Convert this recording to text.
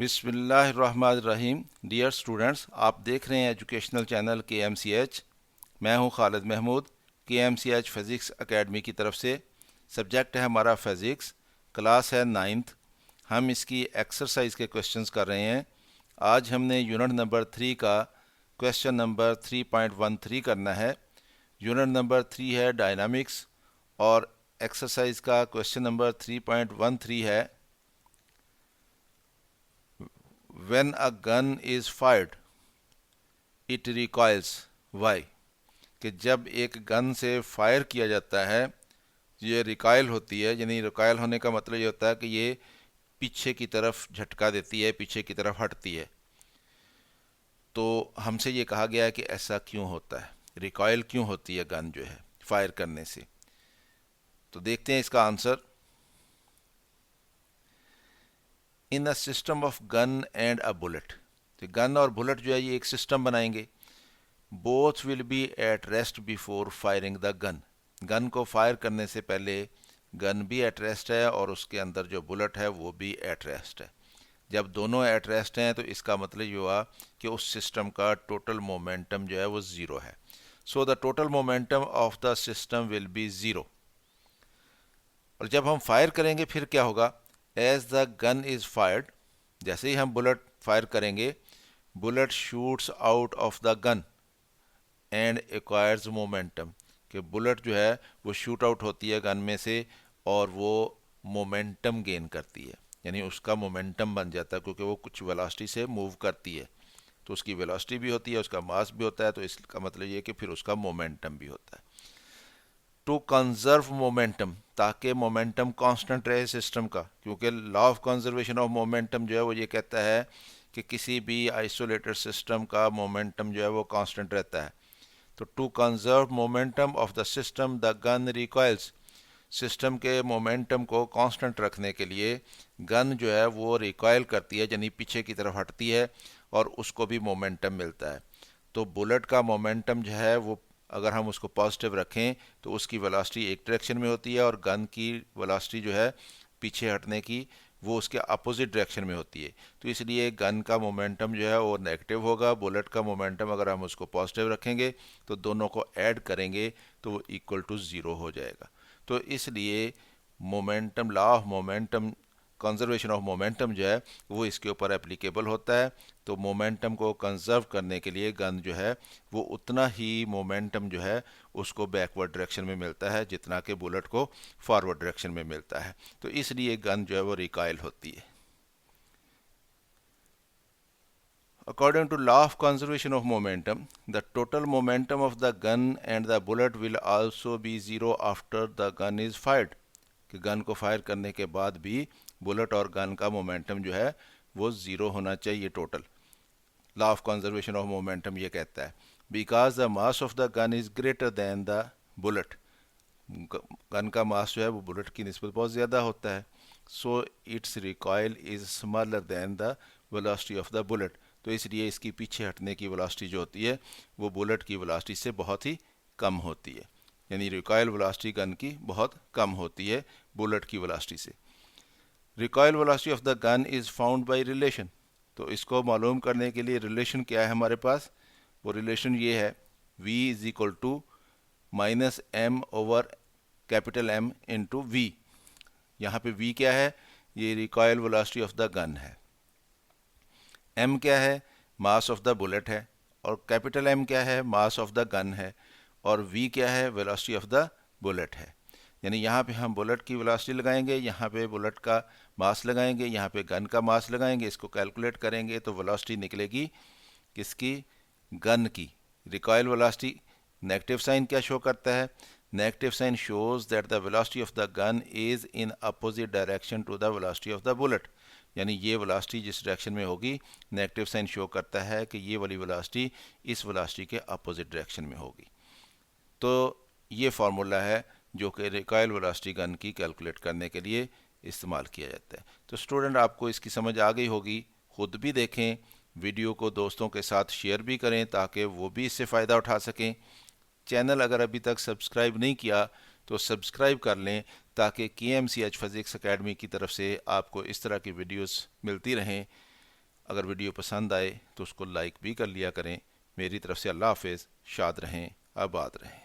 बिस्मिल्लाहिर्रहमानिर्रहीम। Dear students, आप देख रहे हैं एजुकेशनल चैनल KMCH। मैं हूं Khalid Mahmood, KMCH physics academy की तरफ से। सब्जेक्ट है हमारा फ़िज़िक्स, क्लास है 9th। हम इसकी एक्सरसाइज के क्वेश्चंस कर रहे हैं। आज हमने यूनिट नंबर 3 का क्वेश्चन नंबर 3.13 करना है। यूनिट नंबर 3 है डायनामिक्स और एक्सरसाइज का क्वेश्चन नंबर 3.13 है When a gun is fired, it recoils. Why? कि जब एक गन से फायर किया जाता है, ये रिकॉइल होती है। यानी रिकॉइल होने का मतलब ये होता है कि ये पीछे की तरफ झटका देती है, पीछे की तरफ हटती है। तो हमसे ये कहा गया है कि ऐसा क्यों होता है, रिकॉइल क्यों होती है गन जो है फायर करने से। तो देखते हैं इसका answer. In a system of gun and a bullet, तो गन और बुलेट जो है ये एक सिस्टम बनाएंगे। Both will be at rest before firing the gun. Gun को फायर करने से पहले गन भी एट रेस्ट है और उसके अंदर जो बुलेट है वो भी एट रेस्ट है। जब दोनों एट रेस्ट हैं तो इसका मतलब ये हुआ कि उस सिस्टम का टोटल मोमेंटम जो है वो ज़ीरो है। So the total momentum of the system will be zero. और जब हम फायर करेंगे फिर क्या होगा, as the gun is fired, जैसे ही हम बुलेट फायर करेंगे, bullet shoots out of the gun and acquires momentum, कि बुलेट जो है वो शूट आउट होती है गन में से और वो मोमेंटम गेन करती है। यानी उसका मोमेंटम बन जाता है, क्योंकि वो कुछ वेलोसिटी से मूव करती है तो उसकी वेलोसिटी भी होती है, उसका मास भी होता है। तो इसका मतलब ये है कि फिर उसका मोमेंटम भी होता है। टू कंजर्व मोमेंटम, ताकि मोमेंटम कांस्टेंट रहे सिस्टम का, क्योंकि law of conservation of momentum जो है वो ये कहता है कि किसी भी आइसोलेटेड सिस्टम का मोमेंटम जो है वो कांस्टेंट रहता है। तो to conserve momentum of the system the gun recoils, system के मोमेंटम को कांस्टेंट रखने के लिए गन जो है वो रिकॉइल करती है, यानी पीछे की तरफ हटती है और उसको भी मोमेंटम मिलता है। तो बुलेट का मोमेंटम जो है वो अगर हम उसको पॉजिटिव रखें तो उसकी वेलोसिटी एक डायरेक्शन में होती है और गन की वेलोसिटी जो है पीछे हटने की वो उसके अपोजिट डायरेक्शन में होती है। तो इसलिए गन का मोमेंटम जो है वो नेगेटिव होगा, बुलेट का मोमेंटम अगर हम उसको पॉजिटिव रखेंगे तो दोनों को ऐड करेंगे तो वो इक्वल टू ज़ीरो हो जाएगा। तो इसलिए momentum, law of momentum, conservation of momentum जो है वो इसके ऊपर एप्लीकेबल होता है। तो मोमेंटम को कंजर्व करने के लिए गन जो है वो उतना ही मोमेंटम जो है उसको बैकवर्ड डायरेक्शन में मिलता है जितना कि बुलेट को फॉरवर्ड डायरेक्शन में मिलता है। तो इसलिए गन जो है वो रिकॉइल होती है। According to law of conservation of momentum, the total momentum of the gun and the bullet will also be zero after the gun is fired. कि गन को फायर करने के बाद भी बुलेट और गन का मोमेंटम जो है वो ज़ीरो होना चाहिए total. Law of conservation of momentum ये कहता है because the mass of the gun is greater than the bullet, gun का मास जो है वो बुलेट की निस्बत बहुत ज़्यादा होता है। So it's recoil is smaller than the velocity of the bullet, तो इसलिए इसकी पीछे हटने की वेलोसिटी जो होती है वो बुलेट की वेलोसिटी से बहुत ही कम होती है। यानी रिकॉयल वेलोसिटी गन की बहुत कम होती है बुलेट की वेलोसिटी से। Recoil velocity of the gun is found by relation, तो इसको मालूम करने के लिए रिलेशन क्या है हमारे पास, वो रिलेशन ये है v is equal to minus M over capital M into V. यहाँ पे v क्या है, ये recoil velocity of the gun है। m क्या है, मास ऑफ द बुलेट है। और कैपिटल M क्या है, मास ऑफ द गन है। और v क्या है, वेलोसिटी ऑफ द बुलेट है। यानी यहाँ पे हम बुलेट की वेलोसिटी लगाएंगे, यहाँ पे बुलेट का मास लगाएंगे, यहाँ पे गन का मास लगाएंगे, इसको कैलकुलेट करेंगे तो वेलोसिटी निकलेगी किसकी, गन की। रिकॉयल वेलोसिटी नेगेटिव साइन क्या शो करता है, negative sign shows that the velocity of the gun is in opposite direction to the velocity of the bullet. यानी ये वेलोसिटी जिस डायरेक्शन में होगी, नेगेटिव साइन शो करता है कि ये वाली वेलोसिटी इस वेलोसिटी के अपोजिट डायरेक्शन में होगी। तो ये फार्मूला है जो कि रिकॉयल वेलोसिटी गन की कैलकुलेट करने के लिए इस्तेमाल किया जाता है। तो स्टूडेंट आपको इसकी समझ आ गई होगी, ख़ुद भी देखें, वीडियो को दोस्तों के साथ शेयर भी करें ताकि वो भी इससे फ़ायदा उठा सकें। चैनल अगर अभी तक सब्सक्राइब नहीं किया तो सब्सक्राइब कर लें ताकि KMCH फ़िज़िक्स एकेडमी की तरफ से आपको इस तरह की वीडियोस मिलती रहें। अगर वीडियो पसंद आए तो उसको लाइक भी कर लिया करें। मेरी तरफ से अल्लाह हाफिज़। शाद रहें, आबाद रहें।